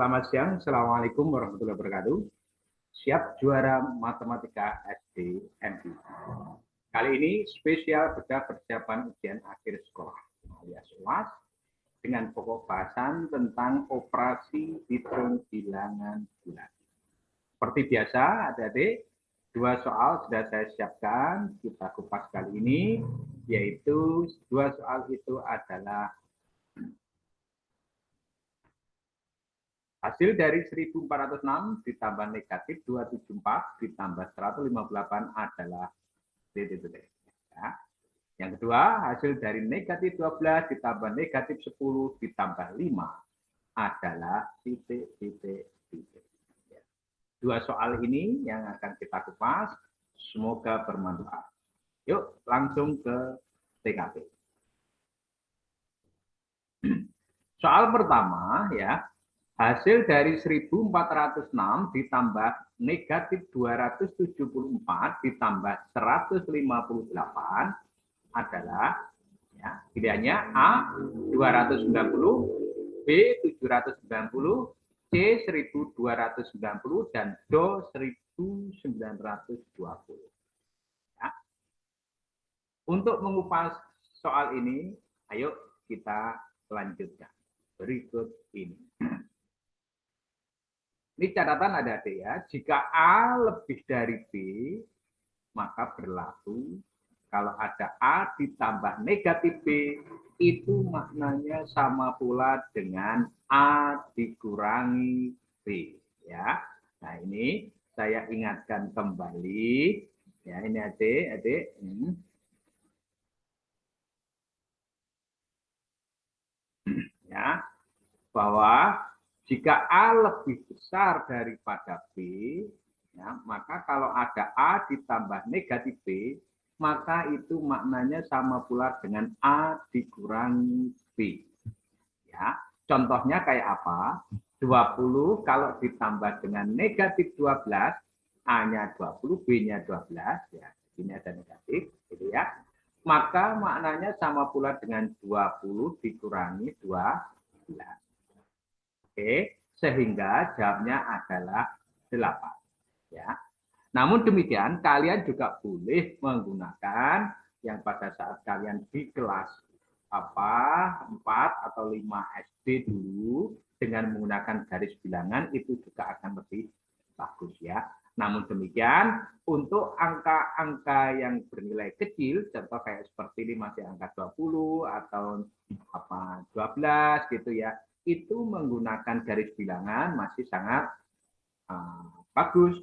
Selamat siang, Assalamualaikum warahmatullahi wabarakatuh. Siap juara matematika SD MI. Kali ini spesial bedah persiapan ujian akhir sekolah alias UAS dengan pokok bahasan tentang operasi hitung bilangan bulat. Seperti biasa, adik-adik, dua soal sudah saya siapkan, kita kupas kali ini, yaitu dua soal itu adalah hasil dari 1406 ditambah negatif 274 ditambah 158 adalah titik-titik. Ya. Yang kedua, hasil dari negatif 12 ditambah negatif 10 ditambah 5 adalah titik-titik. Ya. Dua soal ini yang akan kita kupas, semoga bermanfaat. Yuk langsung ke TKP. Soal pertama ya. Hasil dari 1406 ditambah negatif 274 ditambah 158 adalah ya, pilihannya A 290, B 790, C 1290 dan Do 1920. Ya. Untuk mengupas soal ini, ayo kita lanjutkan. Berikut ini. Ini catatan ada ya, jika A lebih dari B, maka berlaku kalau ada A ditambah negatif B, itu maknanya sama pula dengan A dikurangi B. Ya. Nah ini saya ingatkan kembali, ya ini adik. Ya, bahwa jika A lebih besar daripada B, ya, maka kalau ada A ditambah negatif B, maka itu maknanya sama pula dengan A dikurangi B. Ya, contohnya kayak apa? 20 kalau ditambah dengan negatif 12, A-nya 20, B-nya 12, ya, ini ada negatif, gitu ya. Maka maknanya sama pula dengan 20 dikurangi 12. Oke, sehingga jawabnya adalah 8. Ya. Namun demikian, kalian juga boleh menggunakan yang pada saat kalian di kelas 4 atau 5 SD dulu dengan menggunakan garis bilangan itu juga akan lebih bagus ya. Namun demikian, untuk angka-angka yang bernilai kecil, contoh kayak seperti ini masih angka 20 atau 12 gitu ya, itu menggunakan garis bilangan masih sangat bagus.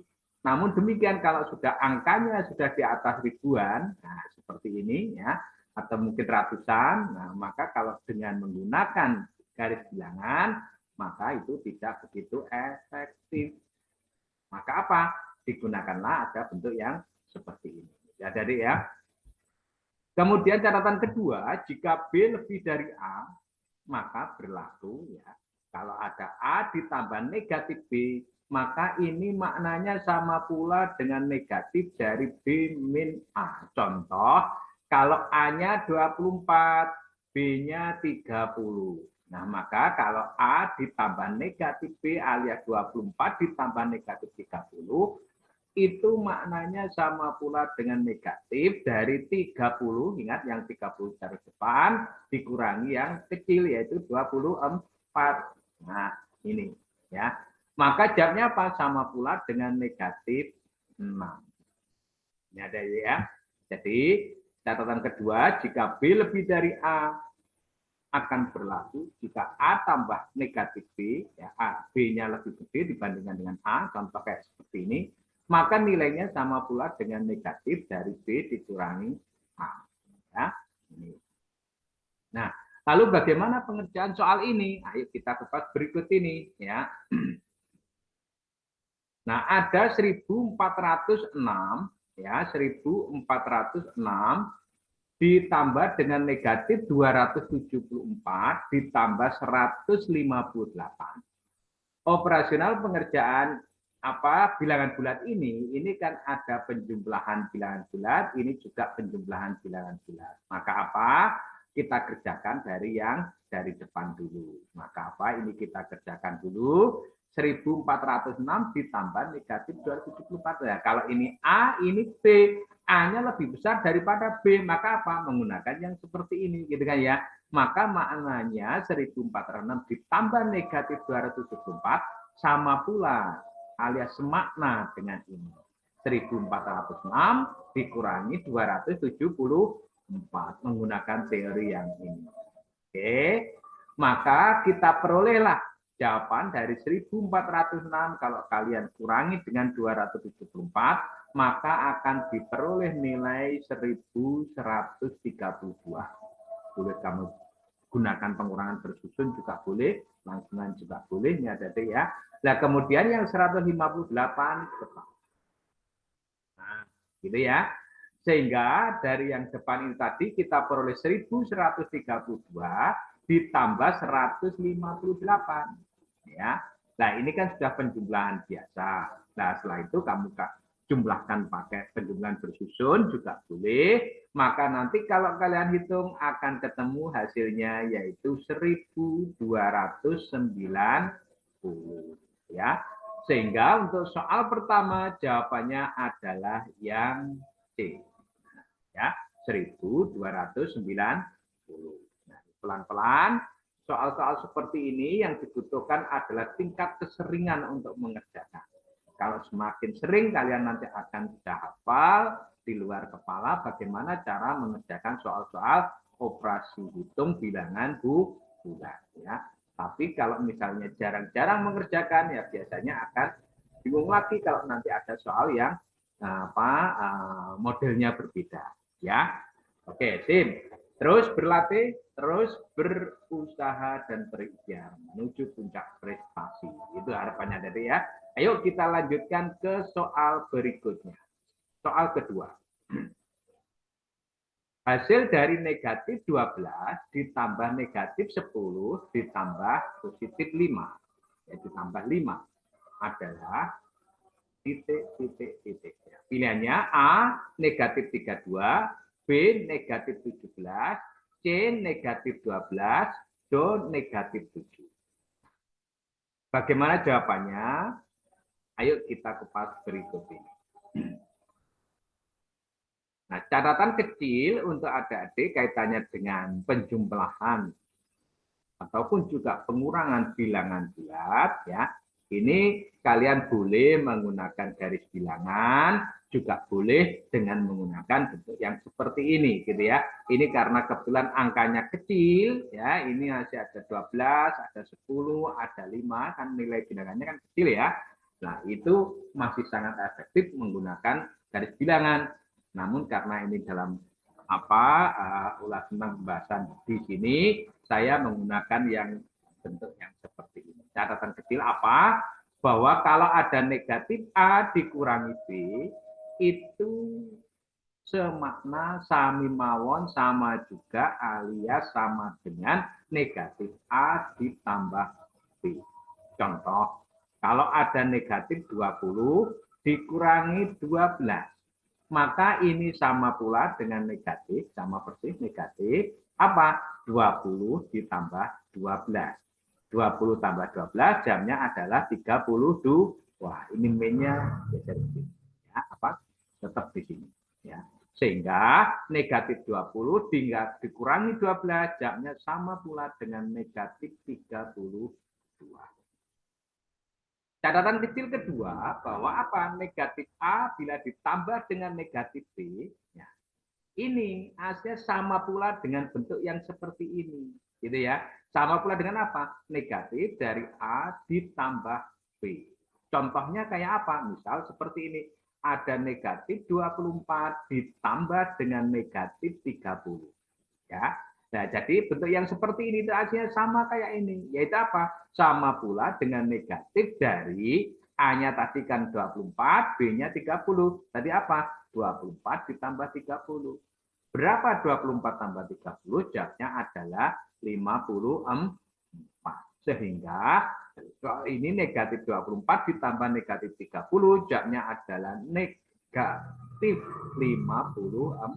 Namun demikian kalau sudah angkanya sudah di atas ribuan, nah seperti ini ya, atau mungkin ratusan, nah maka kalau dengan menggunakan garis bilangan, maka itu tidak begitu efektif. Maka apa? Digunakanlah ada bentuk yang seperti ini. Ya, jadi ya. Kemudian catatan kedua, jika B lebih dari A, maka berlaku ya kalau ada A ditambah negatif B, maka ini maknanya sama pula dengan negatif dari B min A. Contoh, kalau A-nya 24, B-nya 30. Nah, maka kalau A ditambah negatif B alias 24 ditambah negatif 30, itu maknanya sama pula dengan negatif dari 30, ingat yang 30 garis depan, dikurangi yang kecil yaitu 24. Nah, ini ya. Maka jawabnya apa? Sama pula dengan negatif 6. Ini ada ya. Jadi, catatan kedua, jika B lebih dari A, akan berlaku jika A tambah negatif B, ya, B-nya lebih gede dibandingkan dengan A, contoh kayak seperti ini, maka nilainya sama pula dengan negatif dari B dikurangi A. Ya, ini. Nah, lalu bagaimana pengerjaan soal ini? Ayo kita kupas berikut ini. Ya. Nah, ada 1406, ya, 1406 ditambah dengan negatif 274 ditambah 158. Operasional pengerjaan bilangan bulat ini kan ada penjumlahan bilangan bulat, ini juga penjumlahan bilangan bulat. Maka apa? kita kerjakan dari depan dulu. Maka apa? Ini kita kerjakan dulu. 1406 ditambah negatif 274. Ya, kalau ini A, ini B. A-nya lebih besar daripada B. Maka apa? Menggunakan yang seperti ini. Gitu kan ya. Maka maknanya 1406 ditambah negatif 274 sama pula alias semakna dengan ini. 1406 dikurangi 274 menggunakan teori yang ini. Oke. Maka kita perolehlah jawaban dari 1406 kalau kalian kurangi dengan 274 maka akan diperoleh nilai 1132. Boleh kamu gunakan pengurangan bersusun juga boleh, langsungan juga boleh, ini ada ya. Nah, kemudian yang 158 depan. Nah, gitu ya. Sehingga dari yang depan ini tadi kita peroleh 1132 ditambah 158. Ya. Nah, ini kan sudah penjumlahan biasa. Nah, setelah itu kamu jumlahkan pakai penjumlahan bersusun juga boleh. Maka nanti kalau kalian hitung akan ketemu hasilnya yaitu 1290 ya. Sehingga untuk soal pertama jawabannya adalah yang C. Ya, 1290. Nah, pelan-pelan soal-soal seperti ini yang dibutuhkan adalah tingkat keseringan untuk mengerjakan. Kalau semakin sering kalian nanti akan bisa hafal di luar kepala bagaimana cara mengerjakan soal-soal operasi hitung bilangan bulan ya. Tapi kalau misalnya jarang-jarang mengerjakan ya biasanya akan bingung lagi kalau nanti ada soal yang modelnya berbeda ya. Oke, Sim. Terus berlatih, terus berusaha dan berikhtiar menuju puncak prestasi. Itu harapannya dari ya. Ayo kita lanjutkan ke soal berikutnya. Soal kedua. Hasil dari negatif 12 ditambah negatif 10 ditambah positif 5. Yaitu tambah 5 adalah titik. Pilihannya A, negatif 32, B, negatif 17, C, negatif 12, D, negatif 7. Bagaimana jawabannya? Ayo kita kupas berikut ini. Nah, catatan kecil untuk adik-adik kaitannya dengan penjumlahan ataupun juga pengurangan bilangan bulat ya. Ini kalian boleh menggunakan garis bilangan, juga boleh dengan menggunakan bentuk yang seperti ini gitu ya. Ini karena kebetulan angkanya kecil ya, ini masih ada 12, ada 10, ada 5 kan nilai bilangannya kan kecil ya. Nah, itu masih sangat efektif menggunakan garis bilangan. Namun karena ini dalam ulas tentang pembahasan di sini, saya menggunakan yang bentuk yang seperti ini. Catatan kecil apa? Bahwa kalau ada negatif A dikurangi B, itu semakna sami mawon sama juga alias sama dengan negatif A ditambah B. Contoh, kalau ada negatif 20 dikurangi 12. Maka ini sama pula dengan negatif, sama persis negatif. Apa? 20 ditambah 12. 20 tambah 12 jamnya adalah 32. Wah, ini min-nya geser di sini. Ya, apa? Tetap di sini. Ya. Sehingga negatif 20 dikurangi 12 jamnya sama pula dengan negatif 32. Catatan kecil kedua bahwa apa? Negatif A bila ditambah dengan negatif B, ya, ini hasilnya sama pula dengan bentuk yang seperti ini, gitu ya. Sama pula dengan apa? Negatif dari A ditambah B. Contohnya kayak apa? Misal seperti ini. Ada negatif 24 ditambah dengan negatif 30. Ya. Nah, jadi bentuk yang seperti ini itu hasilnya sama kayak ini, yaitu apa? Sama pula dengan negatif dari A-nya tadi kan 24, B-nya 30. Tadi apa? 24 ditambah 30. Berapa 24 tambah 30? Jawabnya adalah 54. Sehingga ini negatif 24 ditambah negatif 30, jawabnya adalah negatif 54.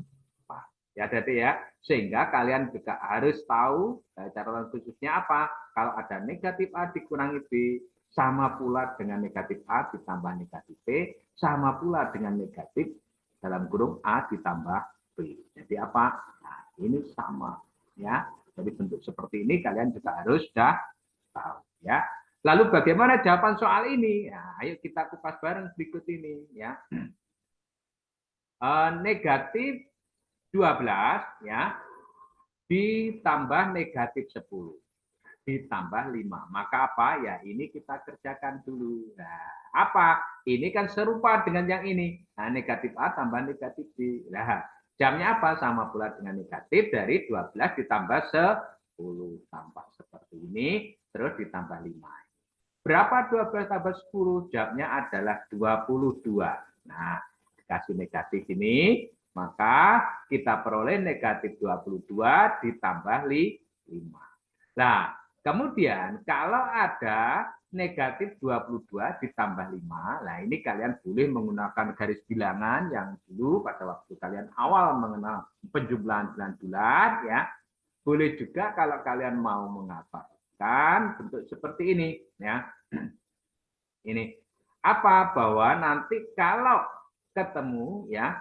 Ya, jadi ya, sehingga kalian juga harus tahu catatan khususnya apa. Kalau ada negatif A dikurangi B, sama pula dengan negatif A ditambah negatif B, sama pula dengan negatif dalam kurung A ditambah B. Jadi apa? Nah, ini sama. Ya, jadi bentuk seperti ini kalian juga harus sudah tahu. Ya. Lalu bagaimana jawaban soal ini? Nah, ayo kita kupas bareng berikut ini. Ya. Negatif 12 ya ditambah negatif 10 ditambah 5. Maka apa? Ya ini kita kerjakan dulu. Nah, apa? Ini kan serupa dengan yang ini. Nah, negatif A tambah negatif B. Nah, jamnya apa? Sama pula dengan negatif dari 12 ditambah 10. Tampak seperti ini, terus ditambah 5. Berapa 12 tambah 10? Jamnya adalah 22. Nah, dikasih negatif ini, maka kita peroleh negatif 22 ditambah 5. Nah, kemudian kalau ada negatif 22 ditambah 5, nah ini kalian boleh menggunakan garis bilangan yang dulu pada waktu kalian awal mengenal penjumlahan bulan-bulan ya. Boleh juga kalau kalian mau mengatakan bentuk seperti ini ya. Ini apa? Bahwa nanti kalau ketemu ya,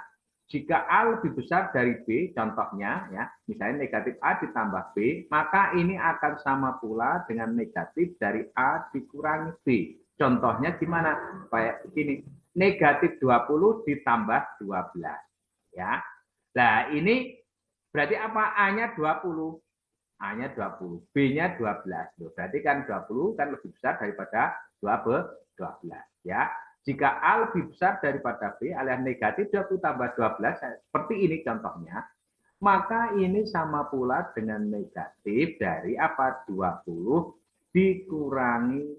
jika A lebih besar dari B, contohnya ya, misalnya negatif A ditambah B, maka ini akan sama pula dengan negatif dari A dikurangi B. Contohnya gimana? Kayak begini, negatif 20 ditambah 12. Ya. Nah, ini berarti apa? A-nya 20. A-nya 20, B-nya 12. Berarti kan 20 kan lebih besar daripada 12. Ya. Jika A lebih besar daripada B alias negatif 20 tambah 12, seperti ini contohnya, maka ini sama pula dengan negatif dari apa? 20 dikurangi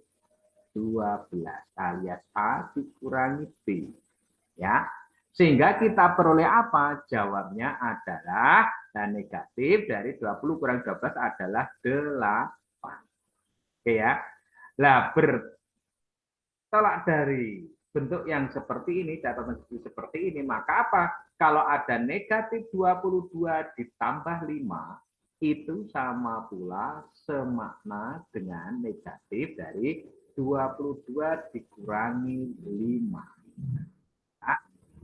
12 alias A dikurangi B. Ya. Sehingga kita peroleh apa? Jawabnya adalah negatif dari 20 kurang 12 adalah 8. Oke ya. Nah, bertolak dari bentuk yang seperti ini, catatan seperti ini, maka apa? Kalau ada negatif 22 ditambah 5, itu sama pula semakna dengan negatif dari 22 dikurangi 5. Nah,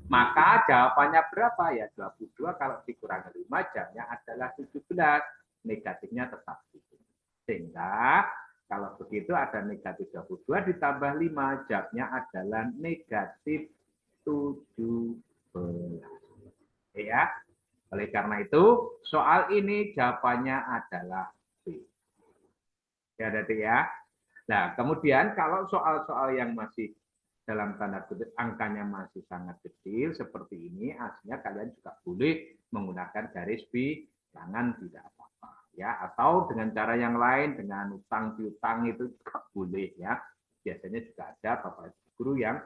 maka jawabannya berapa? Ya 22 kalau dikurangi 5, jamnya adalah 17. Negatifnya tetap itu. Sehingga kalau begitu ada negatif 22 ditambah 5, jamnya adalah negatif 17. Ya. Oleh karena itu, soal ini jawabannya adalah B. Ya, Dati ya. Nah, kemudian kalau soal-soal yang masih dalam tanda kutip angkanya masih sangat kecil seperti ini, aslinya kalian juga boleh menggunakan garis bilangan, tidak apa-apa ya, atau dengan cara yang lain dengan utang piutang itu juga boleh ya. Biasanya juga ada Bapak Guru yang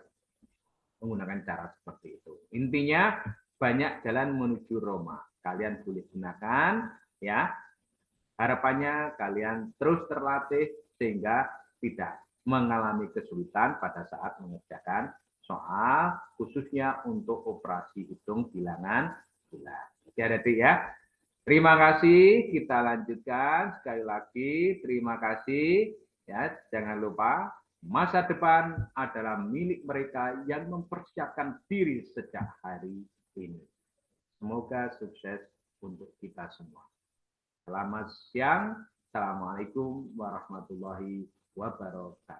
menggunakan cara seperti itu. Intinya banyak jalan menuju Roma. Kalian boleh gunakan ya. Harapannya kalian terus terlatih sehingga tidak mengalami kesulitan pada saat mengerjakan soal khususnya untuk operasi hitung bilangan bulan. Jadi ya. Terima kasih, kita lanjutkan sekali lagi. Terima kasih ya, jangan lupa masa depan adalah milik mereka yang mempersiapkan diri sejak hari ini. Semoga sukses untuk kita semua. Selamat siang. Assalamualaikum warahmatullahi wabarakatuh.